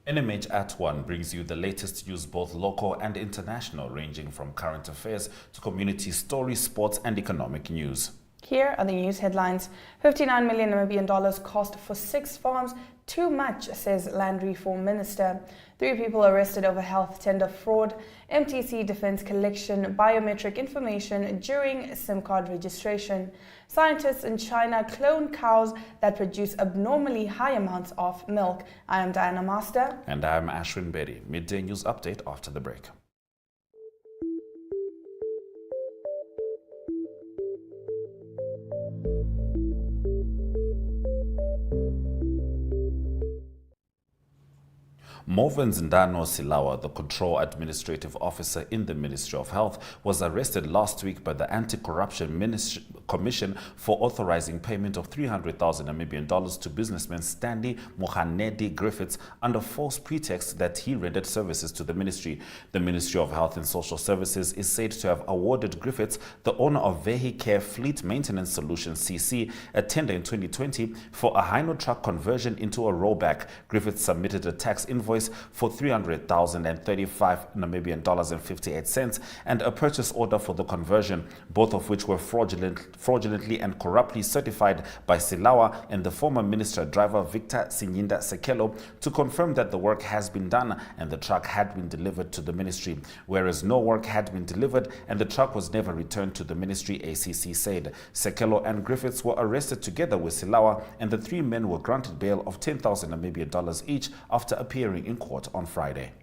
NMH@1 brings you the latest news, both local and international, ranging from current affairs to community stories, sports and economic news. Here are the news headlines. 59 million Namibian dollars cost for 6 farms. Too much, says Land Reform Minister. 3 people arrested over health tender fraud. MTC defends collection biometric information during SIM card registration. Scientists in China clone cows that produce abnormally high amounts of milk. I am Diana Master. And I am Ashwin Bedi. Midday news update after the break. Morven Zindano Silawa, the Control Administrative Officer in the Ministry of Health, was arrested last week by the Anti-Corruption Commission for authorizing payment of 300,000 Namibian dollars to businessman Stanley Mohanedi Griffiths under false pretext that he rendered services to the ministry. The Ministry of Health and Social Services is said to have awarded Griffiths, the owner of Vehicare Fleet Maintenance Solutions (CC), a tender in 2020 for a Hino truck conversion into a rollback. Griffiths submitted a tax invoice for 300,035 Namibian dollars and 58 cents and a purchase order for the conversion, both of which were fraudulently and corruptly certified by Silawa and the former minister driver Victor Sinyinda Sekelo to confirm that the work has been done and the truck had been delivered to the ministry, whereas no work had been delivered and the truck was never returned to the ministry, ACC said. Sekelo and Griffiths were arrested together with Silawa, and the 3 men were granted bail of 10,000 Namibian dollars each after appearing in court on Friday.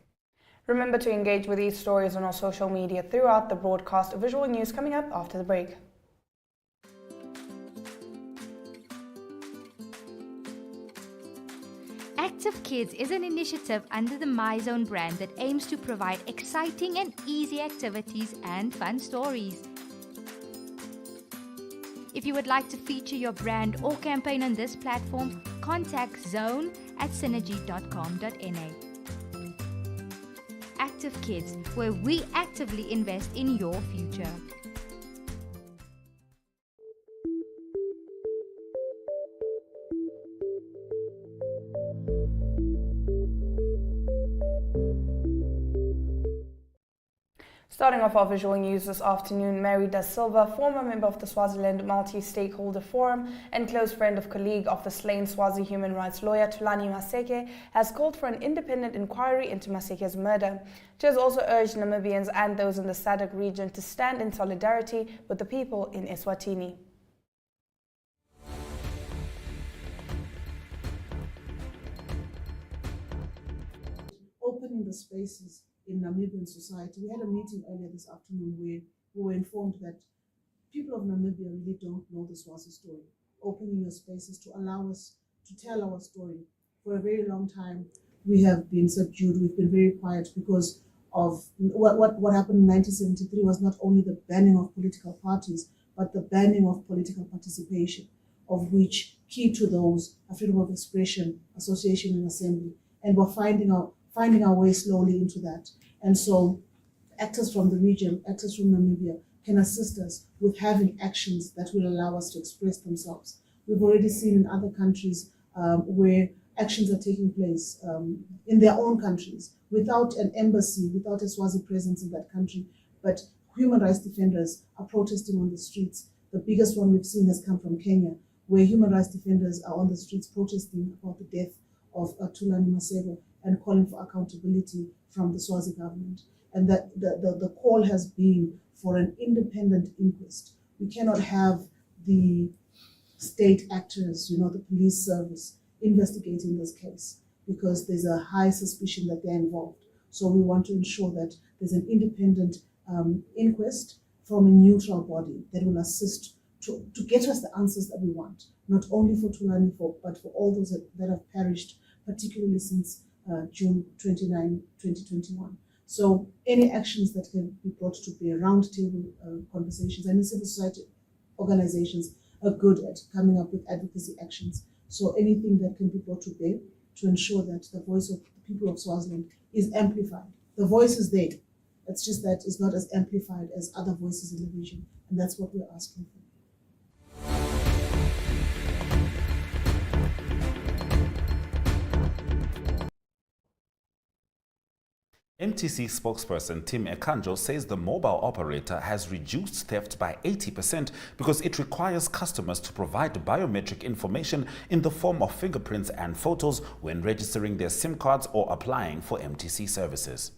Remember to engage with these stories on our social media throughout the broadcast. Visual news coming up after the break. Active Kids is an initiative under the MyZone brand that aims to provide exciting and easy activities and fun stories. If you would like to feature your brand or campaign on this platform, contact zone@synergy.com.na. Active Kids, where we actively invest in your future. Starting off our visual news this afternoon, Mary Da Silva, former member of the Swaziland Multi-Stakeholder Forum and close friend of colleague of the slain Swazi human rights lawyer Thulani Maseke, has called for an independent inquiry into Maseke's murder. She has also urged Namibians and those in the SADC region to stand in solidarity with the people in Eswatini. Opening the spaces in Namibian society. We had a meeting earlier this afternoon where we were informed that people of Namibia really don't know the Swazi story. Opening your spaces to allow us to tell our story. For a very long time, we have been subdued. We've been very quiet because of what happened in 1973 was not only the banning of political parties, but the banning of political participation, of which key to those are freedom of expression, association and assembly. And we're finding our way slowly into that. And so actors from the region, actors from Namibia can assist us with having actions that will allow us to express themselves. We've already seen in other countries where actions are taking place in their own countries without an embassy, without a Swazi presence in that country, but human rights defenders are protesting on the streets. The biggest one we've seen has come from Kenya, where human rights defenders are on the streets protesting about the death of Thulani Maseke and calling for accountability from the Swazi government. And that the call has been for an independent inquest. We cannot have the state actors, the police service, investigating this case because there's a high suspicion that they're involved. So we want to ensure that there's an independent inquest from a neutral body that will assist to get us the answers that we want, not only for Thulani, but for all those that have perished, particularly since June 29, 2021. So any actions that can be brought to bear, roundtable conversations, and civil society organizations are good at coming up with advocacy actions. So anything that can be brought to bear to ensure that the voice of the people of Swaziland is amplified. The voice is there. It's just that it's not as amplified as other voices in the region, and that's what we're asking for. MTC spokesperson Tim Ekanjo says the mobile operator has reduced theft by 80% because it requires customers to provide biometric information in the form of fingerprints and photos when registering their SIM cards or applying for MTC services.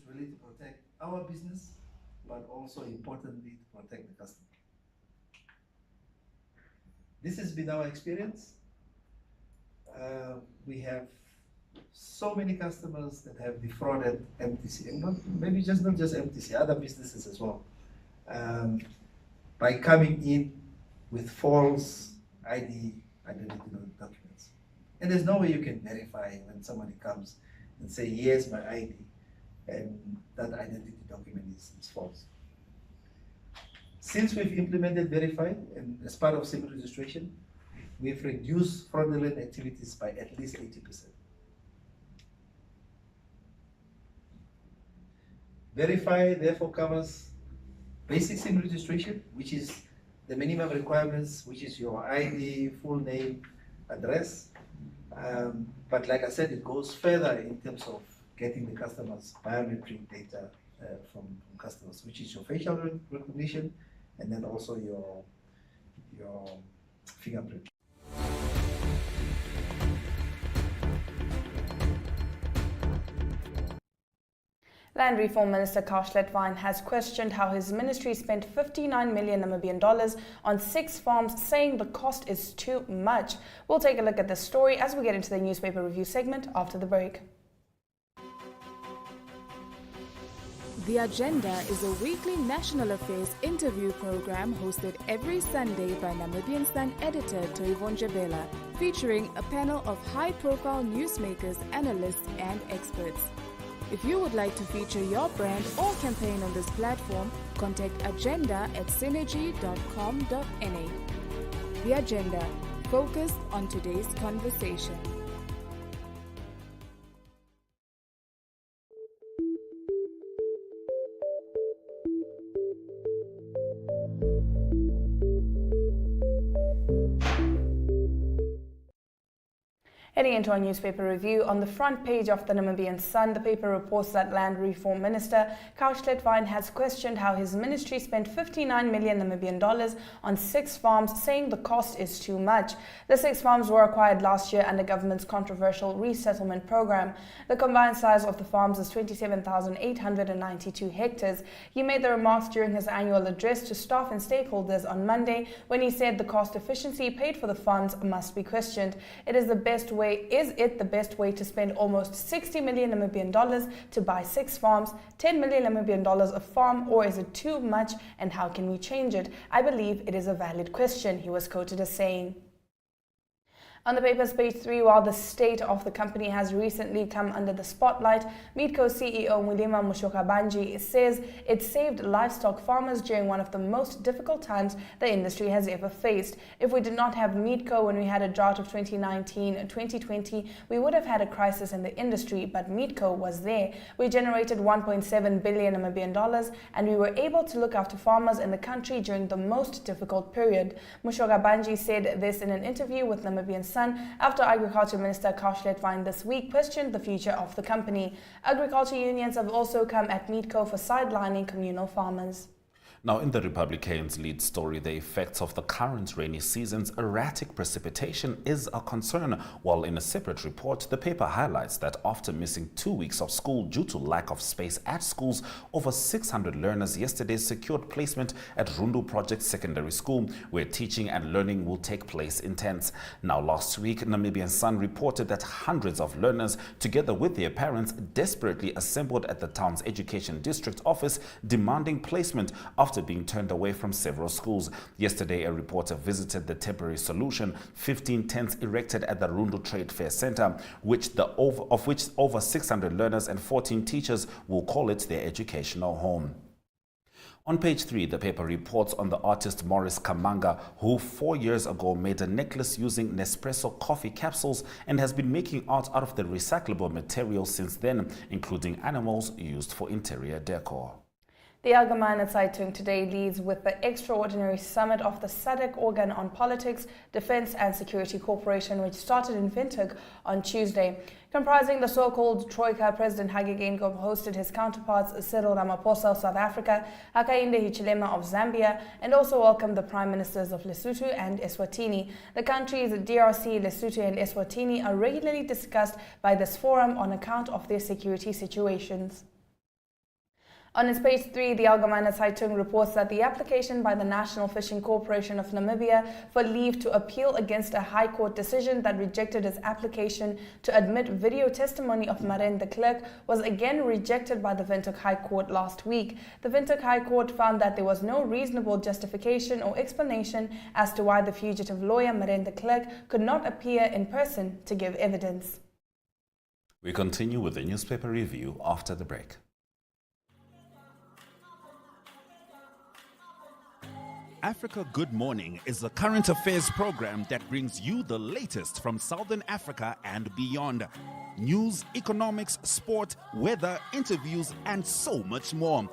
Really to protect our business, but also importantly to protect the customer. This has been our experience. We have so many customers that have defrauded MTC, and not just MTC, other businesses as well, by coming in with false identity documents. And there's no way you can verify when somebody comes and say, here's my ID, and that identity document is false. Since we've implemented Verified, and as part of SIM registration, we've reduced fraudulent activities by at least 80%. Verify therefore covers basic SIM registration, which is the minimum requirements, which is your ID, full name, address. But like I said, it goes further in terms of getting the customers' biometric data from customers, which is your facial recognition, and then also your fingerprint. Land Reform Minister Kauslet has questioned how his ministry spent 59 million Namibian dollars on 6 farms, saying the cost is too much. We'll take a look at this story as we get into the newspaper review segment after the break. The Agenda is a weekly national affairs interview program hosted every Sunday by Namibian Sun editor Toyvon Jabela, featuring a panel of high-profile newsmakers, analysts and experts. If you would like to feature your brand or campaign on this platform, contact agenda@synergy.com.na. The Agenda, focused on today's conversation. Heading into our newspaper review, on the front page of the Namibian Sun, the paper reports that Land Reform Minister Kauslet has questioned how his ministry spent 59 million Namibian dollars on 6 farms, saying the cost is too much. The 6 farms were acquired last year under government's controversial resettlement program. The combined size of the farms is 27,892 hectares. He made the remarks during his annual address to staff and stakeholders on Monday, when he said the cost efficiency paid for the farms must be questioned. Is it the best way to spend almost 60 million Namibian dollars to buy 6 farms, 10 million Namibian dollars a farm, or is it too much, and how can we change it? I believe it is a valid question, he was quoted as saying. On the paper's page 3, while the state of the company has recently come under the spotlight, Meatco CEO Mulima Mushokabanji says it saved livestock farmers during one of the most difficult times the industry has ever faced. If we did not have Meatco when we had a drought of 2019-2020, we would have had a crisis in the industry, but Meatco was there. We generated 1.7 billion Namibian dollars, and we were able to look after farmers in the country during the most difficult period. Mushokabanji said this in an interview with Namibian Sun after Agriculture Minister Kauslet this week questioned the future of the company. Agriculture unions have also come at Meatco for sidelining communal farmers. Now, in the Republicans' lead story, the effects of the current rainy season's erratic precipitation is a concern, while in a separate report, the paper highlights that after missing 2 weeks of school due to lack of space at schools, over 600 learners yesterday secured placement at Rundu Project Secondary School, where teaching and learning will take place in tents. Now, last week, Namibian Sun reported that hundreds of learners, together with their parents, desperately assembled at the town's education district office demanding placement after being turned away from several schools. Yesterday, a reporter visited the temporary solution, 15 tents erected at the Rundu Trade Fair Center, of which over 600 learners and 14 teachers will call it their educational home. On page 3, the paper reports on the artist Morris Kamanga, who 4 years ago made a necklace using Nespresso coffee capsules and has been making art out of the recyclable material since then, including animals used for interior decor. The Allgemeine Zeitung today leads with the extraordinary summit of the SADC organ on politics, defense and security cooperation, which started in Windhoek on Tuesday. Comprising the so-called Troika, President Hage Geingob hosted his counterparts Cyril Ramaphosa of South Africa, Hakainde Hichilema of Zambia, and also welcomed the Prime Ministers of Lesotho and Eswatini. The countries DRC, Lesotho and Eswatini are regularly discussed by this forum on account of their security situations. On its page 3, the Allgemeine Zeitung reports that the application by the National Fishing Corporation of Namibia for leave to appeal against a High Court decision that rejected its application to admit video testimony of Marijn de Klerk was again rejected by the Windhoek High Court last week. The Windhoek High Court found that there was no reasonable justification or explanation as to why the fugitive lawyer Marijn de Klerk could not appear in person to give evidence. We continue with the newspaper review after the break. Africa Good Morning is a current affairs program that brings you the latest from Southern Africa and beyond. News, economics, sport, weather, interviews, and so much more.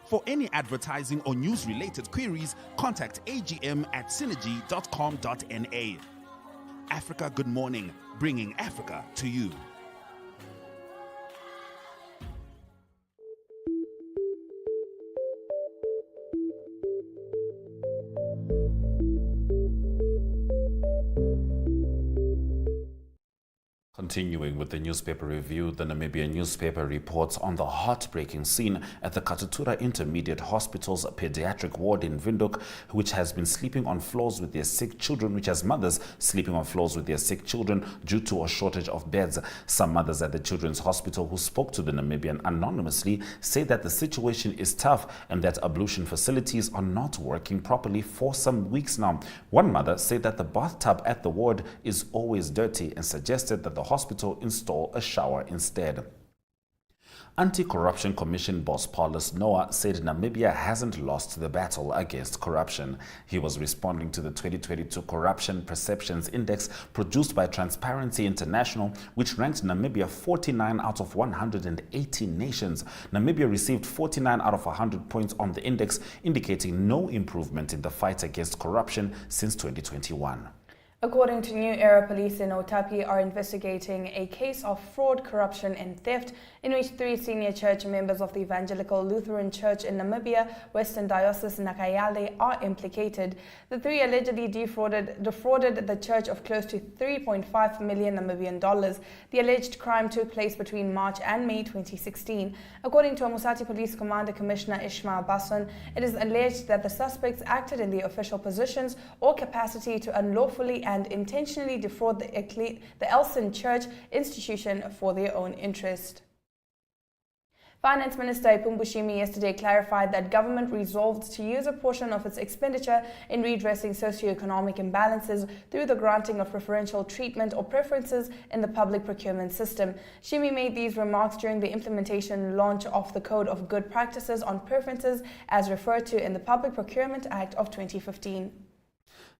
For any advertising or news-related queries, contact agm@synergy.com.na. Africa Good Morning, bringing Africa to you. Continuing with the newspaper review, the Namibian newspaper reports on the heartbreaking scene at the Katutura Intermediate Hospital's pediatric ward in Windhoek, which has mothers sleeping on floors with their sick children due to a shortage of beds. Some mothers at the Children's Hospital who spoke to the Namibian anonymously say that the situation is tough and that ablution facilities are not working properly for some weeks now. One mother said that the bathtub at the ward is always dirty and suggested that the hospital install a shower instead. Anti-Corruption Commission boss Paulus Noah said Namibia hasn't lost the battle against corruption. He was responding to the 2022 Corruption Perceptions Index produced by Transparency International, which ranked Namibia 49 out of 180 nations. Namibia received 49 out of 100 points on the index, indicating no improvement in the fight against corruption since 2021. According to New Era Police in Otapi are investigating a case of fraud, corruption and theft in which 3 senior church members of the Evangelical Lutheran Church in Namibia, Western Diocese Nakayale, are implicated. The 3 allegedly defrauded the church of close to $3.5 million Namibian dollars. The alleged crime took place between March and May 2016. According to Musati Police Commander Commissioner Ishmael Basson, it is alleged that the suspects acted in their official positions or capacity to unlawfully and intentionally defraud the Elson Church institution for their own interest. Finance Minister Ipumbushimi yesterday clarified that government resolved to use a portion of its expenditure in redressing socio-economic imbalances through the granting of preferential treatment or preferences in the public procurement system. Shimi made these remarks during the implementation launch of the Code of Good Practices on Preferences as referred to in the Public Procurement Act of 2015.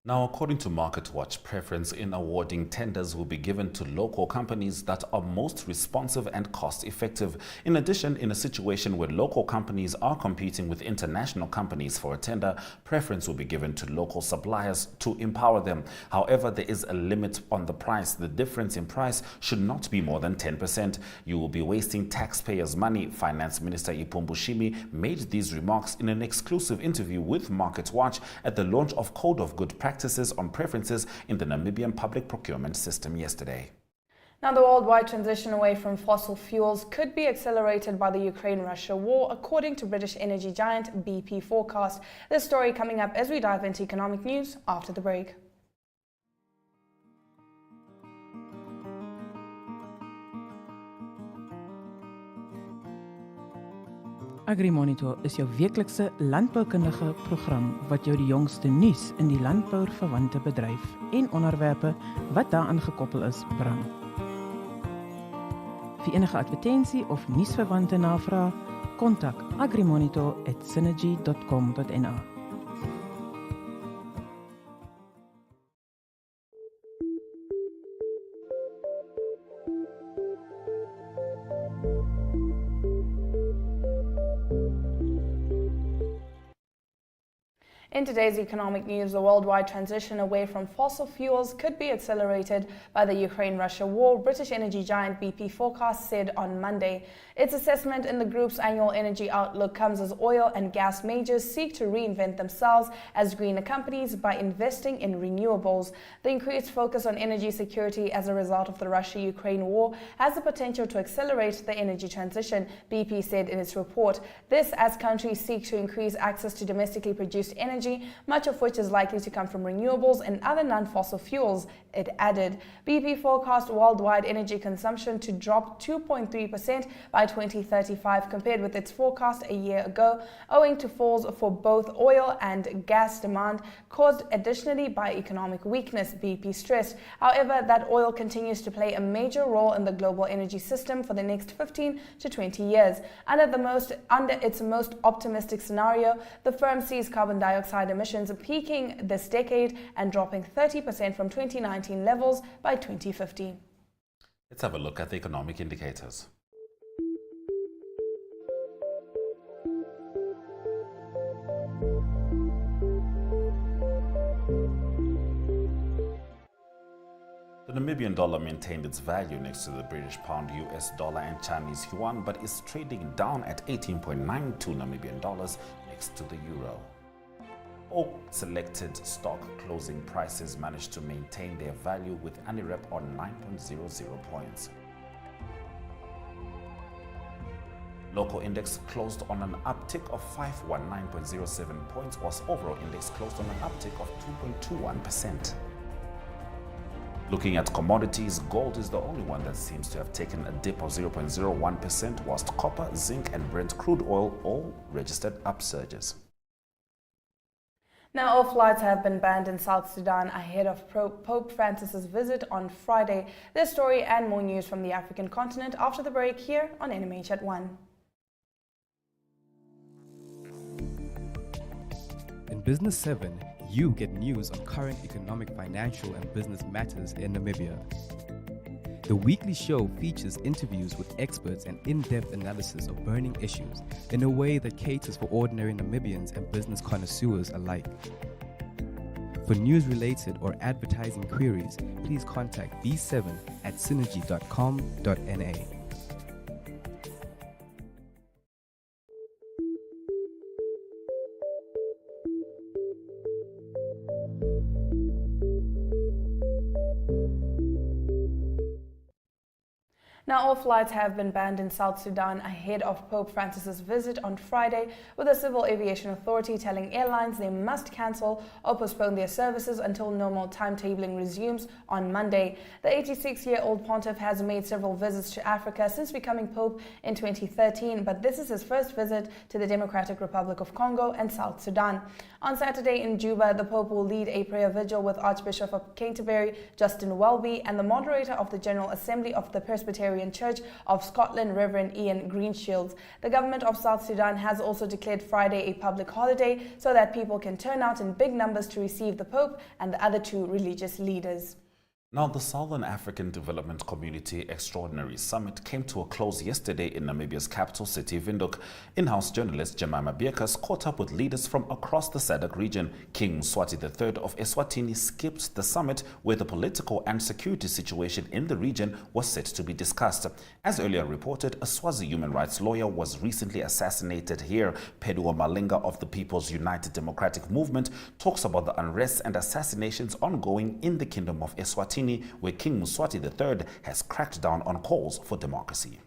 Now, according to Market Watch, preference in awarding tenders will be given to local companies that are most responsive and cost-effective. In addition, in a situation where local companies are competing with international companies for a tender, preference will be given to local suppliers to empower them. However, there is a limit on the price. The difference in price should not be more than 10%. You will be wasting taxpayers' money. Finance Minister Ipumbushimi made these remarks in an exclusive interview with Market Watch at the launch of Code of Good Practices on Preferences in the Namibian public procurement system yesterday. Now, the worldwide transition away from fossil fuels could be accelerated by the Ukraine-Russia war, according to British energy giant BP forecast. This story coming up as we dive into economic news after the break. AgriMonitor is jou weeklikse landboukundige program wat jou die jongste nuus in die landbouverwante bedryf en onderwerpe wat daaraan gekoppel is bring. Vir enige advertensie of nuusverwante navraag, kontak agrimonitor@synergy.com.na. In today's economic news, the worldwide transition away from fossil fuels could be accelerated by the Ukraine-Russia war, British energy giant BP Forecast said on Monday. Its assessment in the group's annual energy outlook comes as oil and gas majors seek to reinvent themselves as greener companies by investing in renewables. The increased focus on energy security as a result of the Russia-Ukraine war has the potential to accelerate the energy transition, BP said in its report. This as countries seek to increase access to domestically produced energy, much of which is likely to come from renewables and other non-fossil fuels, it added. BP forecast worldwide energy consumption to drop 2.3% by 2035 compared with its forecast a year ago, owing to falls for both oil and gas demand caused additionally by economic weakness, BP stressed. However, that oil continues to play a major role in the global energy system for the next 15 to 20 years. Under its most optimistic scenario, the firm sees carbon dioxide emissions peaking this decade and dropping 30% from 2019 levels by 2050. Let's have a look at the economic indicators. The Namibian dollar maintained its value next to the British pound, US dollar and Chinese yuan, but is trading down at 18.92 Namibian dollars next to the euro. All selected stock closing prices managed to maintain their value with ANIREP on 9.00 points. Local index closed on an uptick of 519.07 points, whilst overall index closed on an uptick of 2.21%. Looking at commodities, gold is the only one that seems to have taken a dip of 0.01%, whilst copper, zinc and Brent crude oil all registered upsurges. Now, all flights have been banned in South Sudan ahead of Pope Francis's visit on Friday. This story and more news from the African continent after the break here on NMH at 1. In Business 7, you get news on current economic, financial and business matters in Namibia. The weekly show features interviews with experts and in-depth analysis of burning issues in a way that caters for ordinary Namibians and business connoisseurs alike. For news-related or advertising queries, please contact b7@synergy.com.na. Now, all flights have been banned in South Sudan ahead of Pope Francis's visit on Friday, with the Civil Aviation Authority telling airlines they must cancel or postpone their services until normal timetabling resumes on Monday. The 86-year-old pontiff has made several visits to Africa since becoming Pope in 2013, but this is his first visit to the Democratic Republic of Congo and South Sudan. On Saturday in Juba, the Pope will lead a prayer vigil with Archbishop of Canterbury, Justin Welby, and the moderator of the General Assembly of the Presbyterian Church of Scotland, Reverend Ian Greenshields. The government of South Sudan has also declared Friday a public holiday so that people can turn out in big numbers to receive the Pope and the other two religious leaders. Now, the Southern African Development Community Extraordinary Summit came to a close yesterday in Namibia's capital city, Windhoek. In-house journalist Jemima Bierkus caught up with leaders from across the SADC region. King Mswati III of Eswatini skipped the summit, where the political and security situation in the region was set to be discussed. As earlier reported, a Swazi human rights lawyer was recently assassinated here. Pedro Malinga of the People's United Democratic Movement talks about the unrest and assassinations ongoing in the Kingdom of Eswatini, where King Mswati III has cracked down on calls for democracy.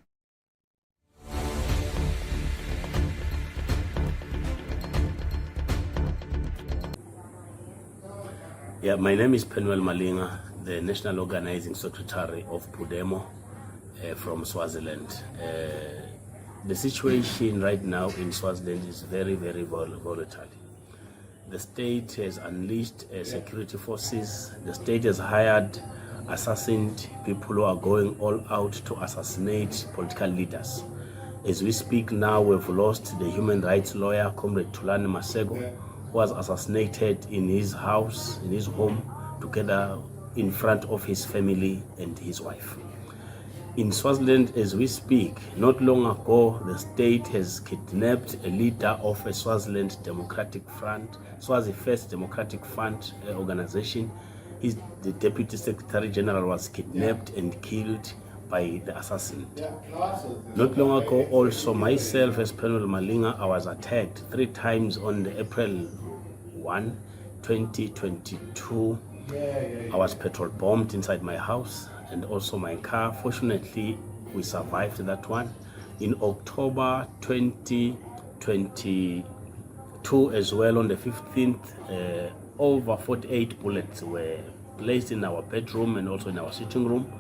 Yeah, my name is Penuel Malinga, the National Organizing Secretary of Pudemo from Swaziland. The situation right now in Swaziland is very, very volatile. The state has unleashed security forces. The state has hired assassins, people who are going all out to assassinate political leaders. As we speak now, we've lost the human rights lawyer, Comrade Tulani Masego, who was assassinated in his house, in his home, together in front of his family and his wife. In Swaziland, as we speak, not long ago, the state has kidnapped a leader of a Swaziland Democratic Front, Swazi First Democratic Front organization. The Deputy Secretary General was kidnapped and killed by the assassin. Not long ago, also myself as Penuel Malinga, I was attacked 3 times on the April 1, 2022. I was petrol bombed inside my house and also my car. Fortunately, we survived that one. In October 2022 as well, on the 15th, over 48 bullets were placed in our bedroom and also in our sitting room.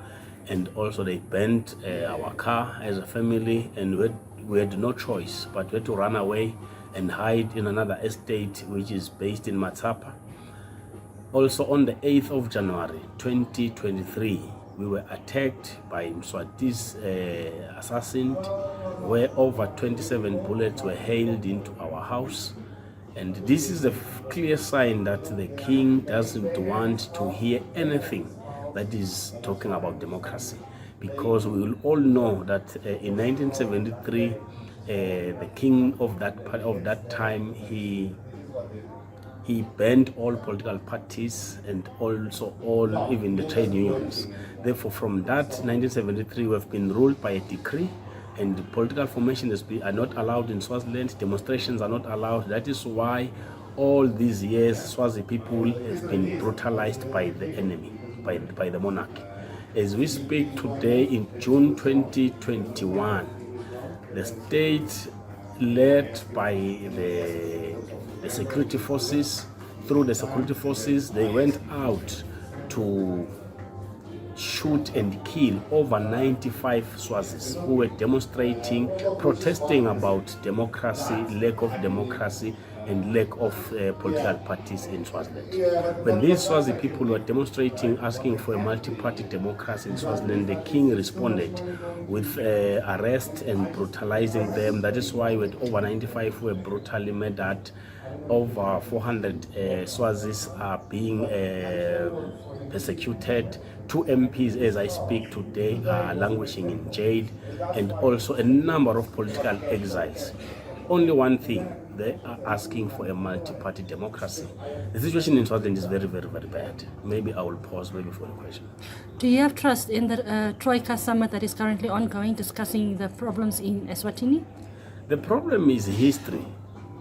And also they burned our car as a family, and we had no choice but we had to run away and hide in another estate which is based in Matsapa. Also on the 8th of January 2023, we were attacked by Mswati's assassin, where over 27 bullets were hailed into our house. And this is a clear sign that the king doesn't want to hear anything that is talking about democracy, because we will all know that in 1973, the king of that time, he banned all political parties and also even the trade unions. Therefore, from that 1973, we have been ruled by a decree, and political formations are not allowed in Swaziland. Demonstrations are not allowed. That is why all these years Swazi people have been brutalized by the enemy, by the monarch. As we speak today in June 2021, the state led by the security forces, through the security forces, they went out to shoot and kill over 95 Swazis who were demonstrating, protesting about democracy, lack of democracy, and lack of political parties in Swaziland. When these Swazi people were demonstrating, asking for a multi-party democracy in Swaziland, the king responded with arrest and brutalizing them. That is why with over 95 who were brutally murdered. Over 400 Swazis are being persecuted. 2 MPs, as I speak today, are languishing in jail, and also a number of political exiles. Only one thing, they are asking for a multi-party democracy. The situation in Swaziland is very, very, very bad. Maybe I will pause maybe for a question. Do you have trust in the Troika summit that is currently ongoing, discussing the problems in Eswatini? The problem is history.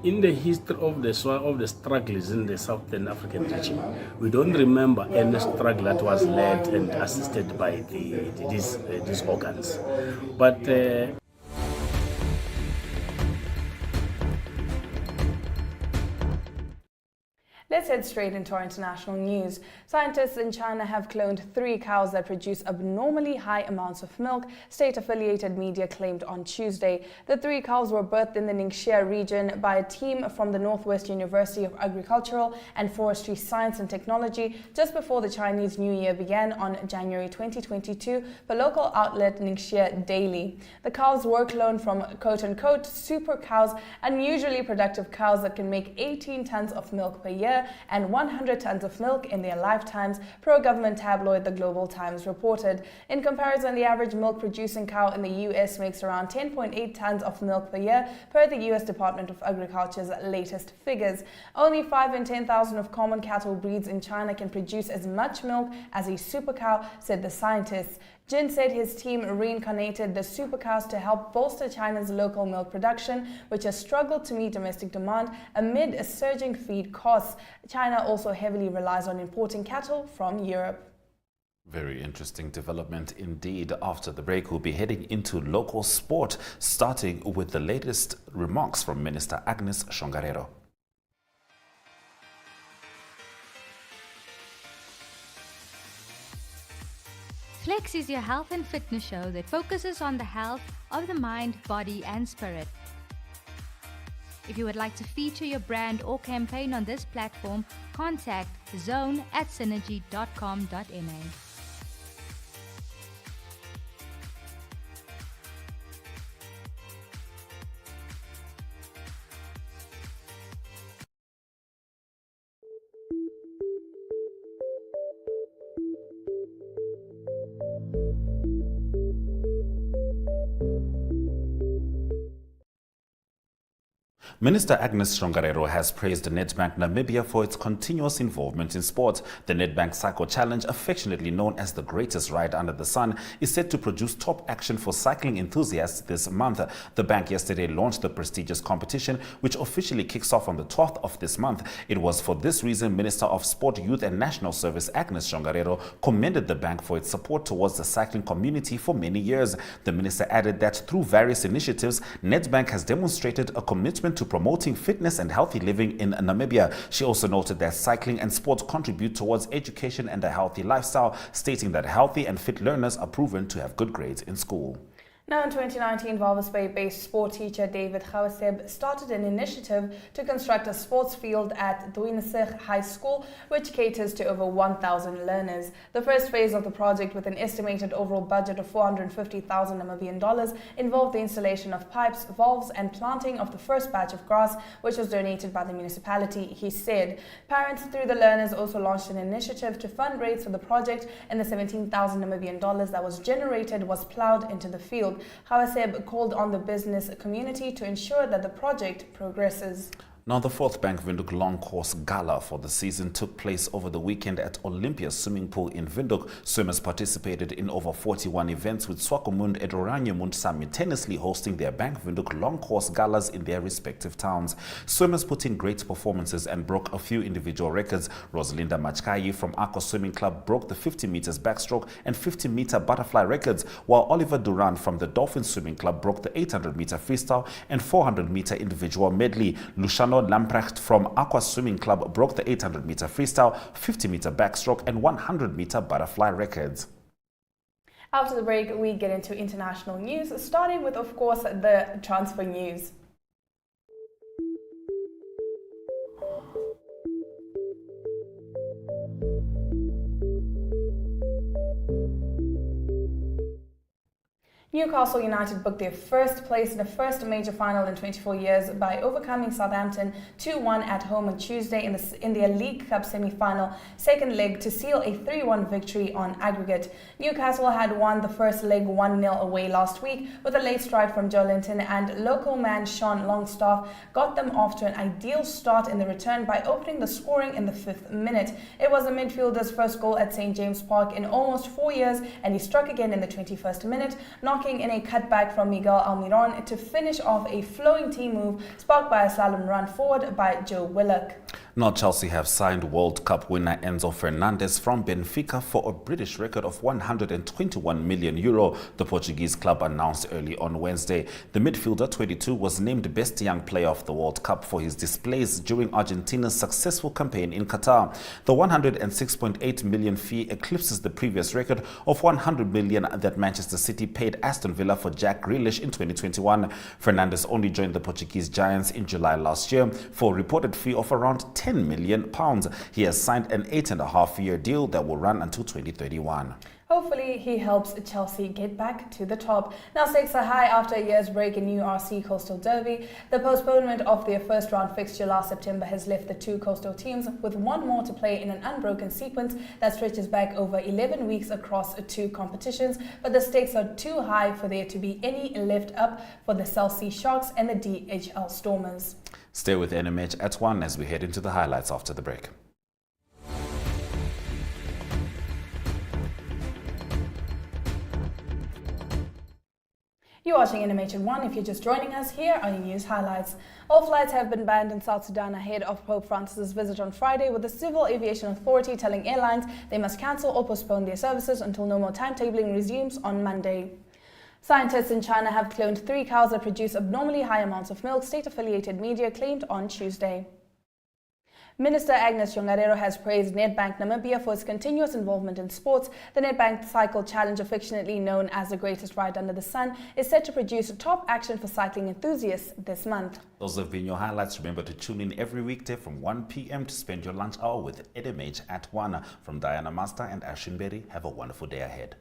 In the history of the struggles in the Southern African region, we don't remember any struggle that was led and assisted by these organs. But Let's head straight into our international news. Scientists in China have cloned 3 cows that produce abnormally high amounts of milk, state-affiliated media claimed on Tuesday. The 3 cows were birthed in the Ningxia region by a team from the Northwest University of Agricultural and Forestry Science and Technology just before the Chinese New Year began on January 2022 for local outlet Ningxia Daily. The cows were cloned from quote-unquote super cows, unusually productive cows that can make 18 tons of milk per year and 100 tons of milk in their lifetimes, pro-government tabloid The Global Times reported. In comparison, the average milk-producing cow in the U.S. makes around 10.8 tons of milk per year, per the U.S. Department of Agriculture's latest figures. Only 5 in 10,000 of common cattle breeds in China can produce as much milk as a super cow, said the scientists. Jin said his team reincarnated the super cows to help bolster China's local milk production, which has struggled to meet domestic demand amid a surging feed costs. China also heavily relies on importing cattle from Europe. Very interesting development indeed. After the break, we'll be heading into local sport, starting with the latest remarks from Minister Agnes Shongarero. Flex is your health and fitness show that focuses on the health of the mind, body and spirit. If you would like to feature your brand or campaign on this platform, contact zone@synergy.com.na. Minister Agnes Shongarero has praised Nedbank Namibia for its continuous involvement in sport. The Nedbank Cycle Challenge, affectionately known as the greatest ride under the sun, is set to produce top action for cycling enthusiasts this month. The bank yesterday launched the prestigious competition, which officially kicks off on the 12th of this month. It was for this reason Minister of Sport, Youth and National Service Agnes Shongarero commended the bank for its support towards the cycling community for many years. The minister added that through various initiatives, Nedbank has demonstrated a commitment to promoting fitness and healthy living in Namibia. She also noted that cycling and sport contribute towards education and a healthy lifestyle, stating that healthy and fit learners are proven to have good grades in school. Now in 2019, Walvis Bay-based sport teacher David Gawaseb started an initiative to construct a sports field at Duinesig High School, which caters to over 1,000 learners. The first phase of the project, with an estimated overall budget of 450,000 Namibian dollars, involved the installation of pipes, valves and planting of the first batch of grass, which was donated by the municipality, he said. Parents through the learners also launched an initiative to fundraise for the project, and the 17,000 Namibian dollars that was generated was ploughed into the field. Gawaseb called on the business community to ensure that the project progresses. Now, the fourth Bank Windhoek Long Course Gala for the season took place over the weekend at Olympia Swimming Pool in Windhoek. Swimmers participated in over 41 events, with Swakopmund and Oranje simultaneously hosting their Bank Windhoek Long Course Galas in their respective towns. Swimmers put in great performances and broke a few individual records. Rosalinda Machkayi from Aqua Swimming Club broke the 50 meters backstroke and 50-meter butterfly records, while Oliver Duran from the Dolphin Swimming Club broke the 800-meter freestyle and 400-meter individual medley. Luciano Lamprecht from Aqua Swimming Club broke the 800-meter freestyle, 50-meter backstroke and 100-meter butterfly records. After the break, we get into international news, starting with, of course, the transfer news. Newcastle United booked their first place in the first major final in 24 years by overcoming Southampton 2-1 at home on Tuesday in their League Cup semi-final second leg to seal a 3-1 victory on aggregate. Newcastle had won the first leg 1-0 away last week with a late strike from Joe Linton, and local man Sean Longstaff got them off to an ideal start in the return by opening the scoring in the 5th minute. It was the midfielder's first goal at St James Park in almost 4 years, and he struck again in the 21st minute, knocking in a cutback from Miguel Almiron to finish off a flowing team move sparked by a slalom run forward by Joe Willock. Now, Chelsea have signed World Cup winner Enzo Fernandez from Benfica for a British record of €121 million, the Portuguese club announced early on Wednesday. The midfielder, 22, was named Best Young Player of the World Cup for his displays during Argentina's successful campaign in Qatar. The $106.8 million fee eclipses the previous record of $100 million that Manchester City paid Aston Villa for Jack Grealish in 2021. Fernandes only joined the Portuguese Giants in July last year for a reported fee of around £10 million. He has signed an 8.5-year deal that will run until 2031. Hopefully, he helps Chelsea get back to the top. Now, stakes are high after a year's break in URC Coastal Derby. The postponement of their first round fixture last September has left the two coastal teams with one more to play in an unbroken sequence that stretches back over 11 weeks across two competitions. But the stakes are too high for there to be any lift up for the South Sea Sharks and the DHL Stormers. Stay with NMH at 1 as we head into the highlights after the break. You're watching NMH at 1. If you're just joining us, here are your news highlights. All flights have been banned in South Sudan ahead of Pope Francis's visit on Friday, with the Civil Aviation Authority telling airlines they must cancel or postpone their services until no more timetabling resumes on Monday. Scientists in China have cloned 3 cows that produce abnormally high amounts of milk, state-affiliated media claimed on Tuesday. Minister Agnes Shongarero has praised Nedbank Namibia for its continuous involvement in sports. The Nedbank Cycle Challenge, affectionately known as the greatest ride under the sun, is set to produce top action for cycling enthusiasts this month. Those have been your highlights. Remember to tune in every weekday from 1 p.m. to spend your lunch hour with NMH at 1. From Diana Master and Ashin Berry, have a wonderful day ahead.